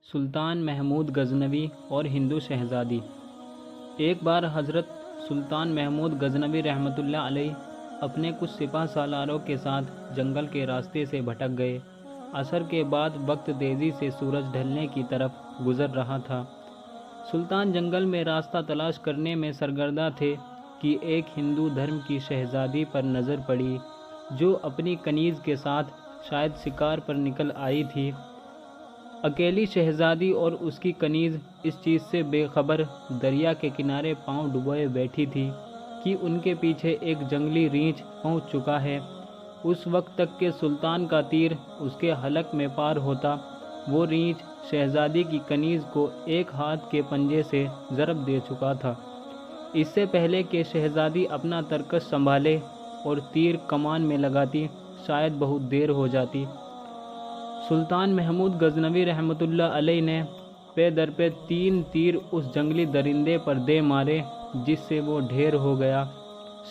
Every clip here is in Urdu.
سلطان محمود غزنوی اور ہندو شہزادی۔ ایک بار حضرت سلطان محمود غزنوی رحمۃ اللہ علیہ اپنے کچھ سپاہ سالاروں کے ساتھ جنگل کے راستے سے بھٹک گئے۔ عصر کے بعد وقت تیزی سے سورج ڈھلنے کی طرف گزر رہا تھا۔ سلطان جنگل میں راستہ تلاش کرنے میں سرگرداں تھے کہ ایک ہندو دھرم کی شہزادی پر نظر پڑی جو اپنی کنیز کے ساتھ شاید شکار پر نکل آئی تھی۔ اکیلی شہزادی اور اس کی کنیز اس چیز سے بے خبر دریا کے کنارے پاؤں ڈبوئے بیٹھی تھی کہ ان کے پیچھے ایک جنگلی ریچھ پہنچ چکا ہے۔ اس وقت تک کہ سلطان کا تیر اس کے حلق میں پار ہوتا، وہ ریچھ شہزادی کی کنیز کو ایک ہاتھ کے پنجے سے ضرب دے چکا تھا۔ اس سے پہلے کہ شہزادی اپنا ترکش سنبھالے اور تیر کمان میں لگاتی، شاید بہت دیر ہو جاتی۔ سلطان محمود غزنوی رحمۃ اللہ علیہ نے پے در پے 3 تیر اس جنگلی درندے پر دے مارے جس سے وہ ڈھیر ہو گیا۔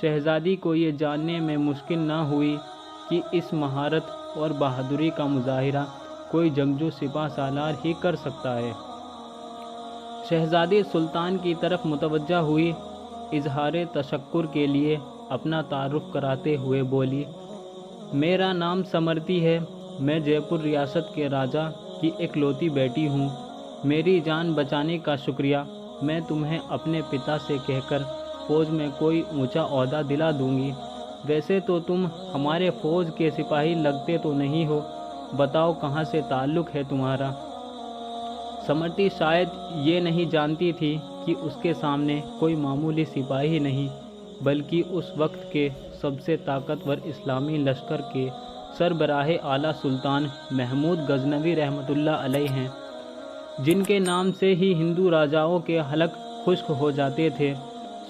شہزادی کو یہ جاننے میں مشکل نہ ہوئی کہ اس مہارت اور بہادری کا مظاہرہ کوئی جنگجو سپاہ سالار ہی کر سکتا ہے۔ شہزادی سلطان کی طرف متوجہ ہوئی، اظہار تشکر کے لیے اپنا تعارف کراتے ہوئے بولی، میرا نام سمرتی ہے، میں جے پور ریاست کے راجا کی اکلوتی بیٹی ہوں۔ میری جان بچانے کا شکریہ، میں تمہیں اپنے پتا سے کہہ کر فوج میں کوئی اونچا عہدہ دلا دوں گی۔ ویسے تو تم ہمارے فوج کے سپاہی لگتے تو نہیں ہو، بتاؤ کہاں سے تعلق ہے تمہارا؟ سمرتی شاید یہ نہیں جانتی تھی کہ اس کے سامنے کوئی معمولی سپاہی نہیں بلکہ اس وقت کے سب سے طاقتور اسلامی لشکر کے سربراہ اعلیٰ سلطان محمود غزنوی رحمۃ اللہ علیہ ہیں، جن کے نام سے ہی ہندو راجاؤں کے حلق خشک ہو جاتے تھے۔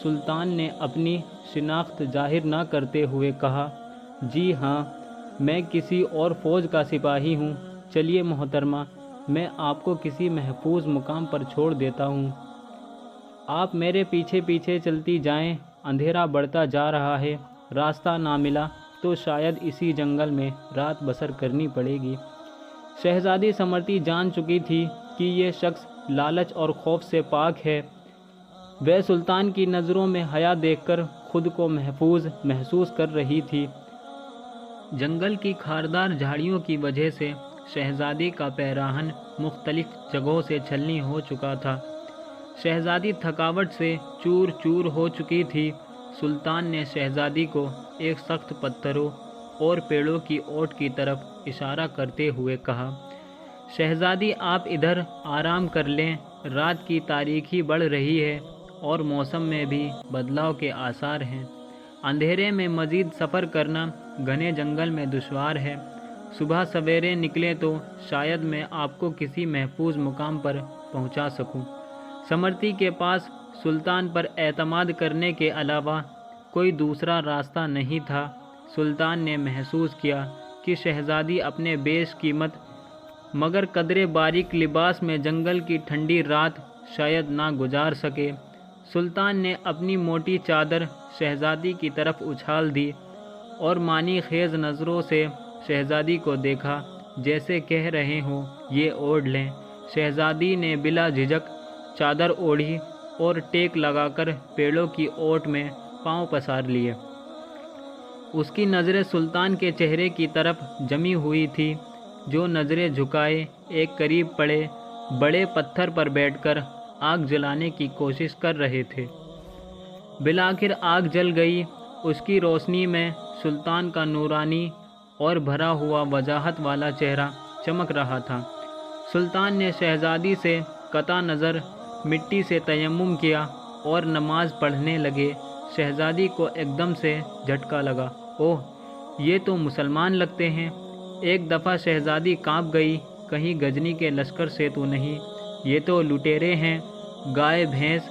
سلطان نے اپنی شناخت ظاہر نہ کرتے ہوئے کہا، جی ہاں، میں کسی اور فوج کا سپاہی ہوں۔ چلیے محترمہ، میں آپ کو کسی محفوظ مقام پر چھوڑ دیتا ہوں، آپ میرے پیچھے پیچھے چلتی جائیں۔ اندھیرا بڑھتا جا رہا ہے، راستہ نہ ملا تو شاید اسی جنگل میں رات بسر کرنی پڑے گی۔ شہزادی سمرتی جان چکی تھی کہ یہ شخص لالچ اور خوف سے پاک ہے۔ وہ سلطان کی نظروں میں حیا دیکھ کر خود کو محفوظ محسوس کر رہی تھی۔ جنگل کی خاردار جھاڑیوں کی وجہ سے شہزادی کا پیراہن مختلف جگہوں سے چھلنی ہو چکا تھا۔ شہزادی تھکاوٹ سے چور چور ہو چکی تھی۔ سلطان نے شہزادی کو ایک سخت پتھروں اور پیڑوں کی اوٹ کی طرف اشارہ کرتے ہوئے کہا، شہزادی آپ ادھر آرام کر لیں، رات کی تاریکی بڑھ رہی ہے اور موسم میں بھی بدلاؤ کے آثار ہیں۔ اندھیرے میں مزید سفر کرنا گھنے جنگل میں دشوار ہے۔ صبح سویرے نکلیں تو شاید میں آپ کو کسی محفوظ مقام پر پہنچا سکوں۔ سمرتی کے پاس سلطان پر اعتماد کرنے کے علاوہ کوئی دوسرا راستہ نہیں تھا۔ سلطان نے محسوس کیا کہ شہزادی اپنے بیش قیمت مگر قدرے باریک لباس میں جنگل کی ٹھنڈی رات شاید نہ گزار سکے۔ سلطان نے اپنی موٹی چادر شہزادی کی طرف اچھال دی اور معنی خیز نظروں سے شہزادی کو دیکھا، جیسے کہہ رہے ہوں یہ اوڑھ لیں۔ شہزادی نے بلا جھجک چادر اوڑھی اور ٹیک لگا کر پیڑوں کی اوٹ میں پاؤں پسار لیے۔ اس کی نظریں سلطان کے چہرے کی طرف جمی ہوئی تھی، جو نظریں جھکائے ایک قریب پڑے بڑے پتھر پر بیٹھ کر آگ جلانے کی کوشش کر رہے تھے۔ بالآخر آگ جل گئی۔ اس کی روشنی میں سلطان کا نورانی اور بھرا ہوا وجاہت والا چہرہ چمک رہا تھا۔ سلطان نے شہزادی سے قطع نظر مٹی سے تیمم کیا اور نماز پڑھنے لگے۔ شہزادی کو ایک دم سے جھٹکا لگا، اوہ، یہ تو مسلمان لگتے ہیں۔ ایک دفعہ شہزادی کانپ گئی، کہیں غزنی کے لشکر سے تو نہیں؟ یہ تو لٹیرے ہیں، گائے بھینس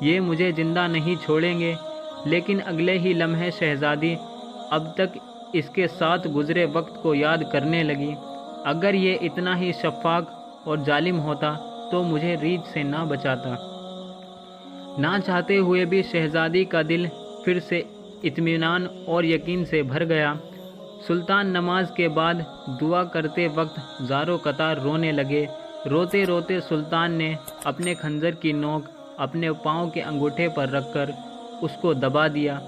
یہ مجھے زندہ نہیں چھوڑیں گے۔ لیکن اگلے ہی لمحے شہزادی اب تک اس کے ساتھ گزرے وقت کو یاد کرنے لگی، اگر یہ اتنا ہی شفاق اور ظالم ہوتا تو مجھے ریچھ سے نہ بچاتا۔ نہ چاہتے ہوئے بھی شہزادی کا دل پھر سے اطمینان اور یقین سے بھر گیا۔ سلطان نماز کے بعد دعا کرتے وقت زاروں قطار رونے لگے۔ روتے روتے سلطان نے اپنے خنجر کی نوک اپنے پاؤں کے انگوٹھے پر رکھ کر اس کو دبا دیا۔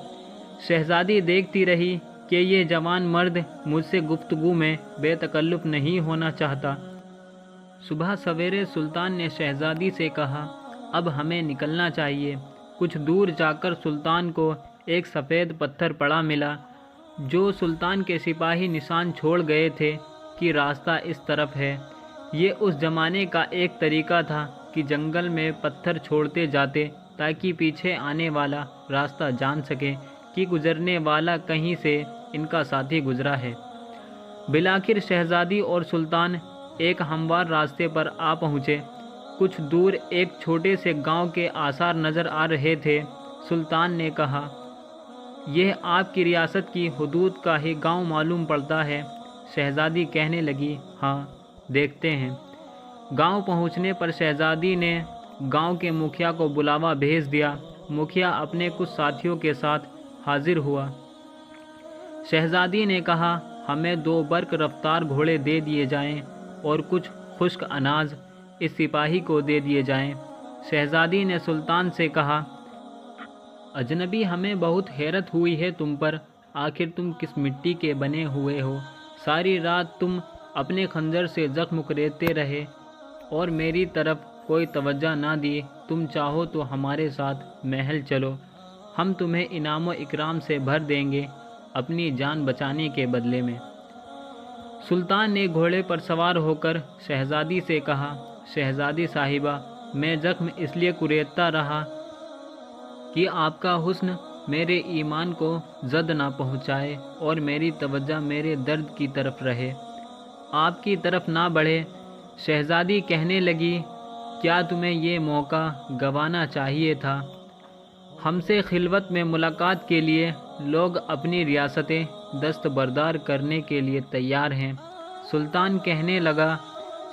شہزادی دیکھتی رہی کہ یہ جوان مرد مجھ سے گفتگو میں بے تکلف نہیں ہونا چاہتا۔ صبح سویرے سلطان نے شہزادی سے کہا، اب ہمیں نکلنا چاہیے۔ کچھ دور جا کر سلطان کو ایک سفید پتھر پڑا ملا، جو سلطان کے سپاہی نشان چھوڑ گئے تھے کہ راستہ اس طرف ہے۔ یہ اس زمانے کا ایک طریقہ تھا کہ جنگل میں پتھر چھوڑتے جاتے تاکہ پیچھے آنے والا راستہ جان سکے کہ گزرنے والا کہیں سے ان کا ساتھی گزرا ہے۔ بالآخر شہزادی اور سلطان ایک ہموار راستے پر آ پہنچے۔ کچھ دور ایک چھوٹے سے گاؤں کے آثار نظر آ رہے تھے۔ سلطان نے کہا، یہ آپ کی ریاست کی حدود کا ہی گاؤں معلوم پڑتا ہے۔ شہزادی کہنے لگی، ہاں دیکھتے ہیں۔ گاؤں پہنچنے پر شہزادی نے گاؤں کے مکھیا کو بلاوا بھیج دیا۔ مکھیا اپنے کچھ ساتھیوں کے ساتھ حاضر ہوا۔ شہزادی نے کہا، ہمیں 2 برق رفتار گھوڑے دے دیے جائیں اور کچھ خشک اناج اس سپاہی کو دے دیے جائیں۔ شہزادی نے سلطان سے کہا، اجنبی ہمیں بہت حیرت ہوئی ہے تم پر، آخر تم کس مٹی کے بنے ہوئے ہو؟ ساری رات تم اپنے خنجر سے زخم کریتے رہے اور میری طرف کوئی توجہ نہ دی۔ تم چاہو تو ہمارے ساتھ محل چلو، ہم تمہیں انعام و اکرام سے بھر دیں گے اپنی جان بچانے کے بدلے میں۔ سلطان نے گھوڑے پر سوار ہو کر شہزادی سے کہا، شہزادی صاحبہ، میں زخم اس لیے کریدتا رہا کہ آپ کا حسن میرے ایمان کو زد نہ پہنچائے اور میری توجہ میرے درد کی طرف رہے، آپ کی طرف نہ بڑھے۔ شہزادی کہنے لگی، کیا تمہیں یہ موقع گنوانا چاہیے تھا؟ ہم سے خلوت میں ملاقات کے لیے لوگ اپنی ریاستیں دستبردار کرنے کے لیے تیار ہیں۔ سلطان کہنے لگا،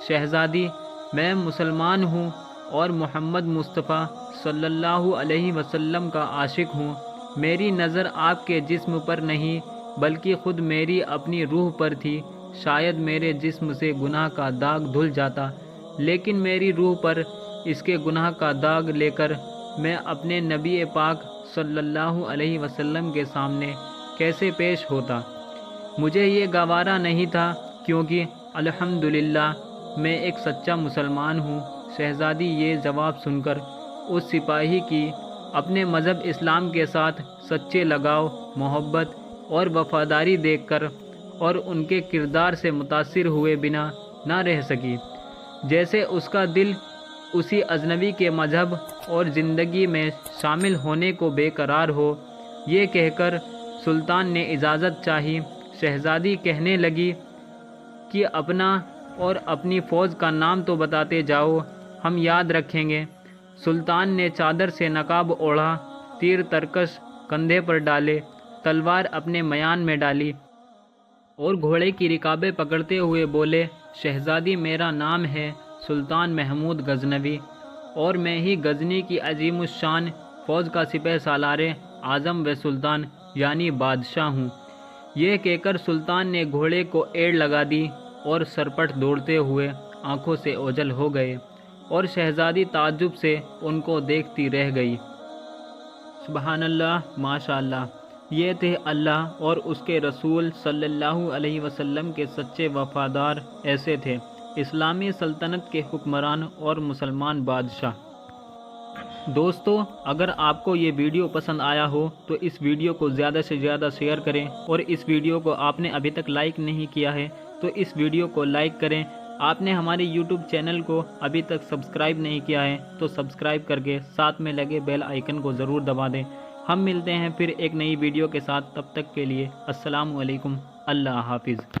شہزادی، میں مسلمان ہوں اور محمد مصطفیٰ صلی اللہ علیہ وسلم کا عاشق ہوں۔ میری نظر آپ کے جسم پر نہیں بلکہ خود میری اپنی روح پر تھی۔ شاید میرے جسم سے گناہ کا داغ دھل جاتا، لیکن میری روح پر اس کے گناہ کا داغ لے کر میں اپنے نبی پاک صلی اللہ علیہ وسلم کے سامنے کیسے پیش ہوتا؟ مجھے یہ گوارا نہیں تھا، کیونکہ الحمدللہ میں ایک سچا مسلمان ہوں۔ شہزادی یہ جواب سن کر اس سپاہی کی اپنے مذہب اسلام کے ساتھ سچے لگاؤ، محبت اور وفاداری دیکھ کر اور ان کے کردار سے متاثر ہوئے بنا نہ رہ سکی، جیسے اس کا دل اسی اجنبی کے مذہب اور زندگی میں شامل ہونے کو بے قرار ہو۔ یہ کہہ کر سلطان نے اجازت چاہی۔ شہزادی کہنے لگی کہ اپنا اور اپنی فوج کا نام تو بتاتے جاؤ، ہم یاد رکھیں گے۔ سلطان نے چادر سے نقاب اوڑھا، تیر ترکش کندھے پر ڈالے، تلوار اپنے میان میں ڈالی اور گھوڑے کی رکابیں پکڑتے ہوئے بولے، شہزادی، میرا نام ہے سلطان محمود غزنوی اور میں ہی غزنی کی عظیم الشان فوج کا سپہ سالار اعظم و سلطان یعنی بادشاہ ہوں۔ یہ کہہ کر سلطان نے گھوڑے کو ایڑ لگا دی اور سرپٹ دوڑتے ہوئے آنکھوں سے اوجھل ہو گئے اور شہزادی تعجب سے ان کو دیکھتی رہ گئی۔ سبحان اللہ، ماشاء اللہ۔ یہ تھے اللہ اور اس کے رسول صلی اللہ علیہ وسلم کے سچے وفادار۔ ایسے تھے اسلامی سلطنت کے حکمران اور مسلمان بادشاہ۔ دوستو، اگر آپ کو یہ ویڈیو پسند آیا ہو تو اس ویڈیو کو زیادہ سے زیادہ شیئر کریں، اور اس ویڈیو کو آپ نے ابھی تک لائک نہیں کیا ہے تو اس ویڈیو کو لائک کریں۔ آپ نے ہمارے یوٹیوب چینل کو ابھی تک سبسکرائب نہیں کیا ہے تو سبسکرائب کر کے ساتھ میں لگے بیل آئیکن کو ضرور دبا دیں۔ ہم ملتے ہیں پھر ایک نئی ویڈیو کے ساتھ، تب تک کے لیے السلام علیکم، اللہ حافظ۔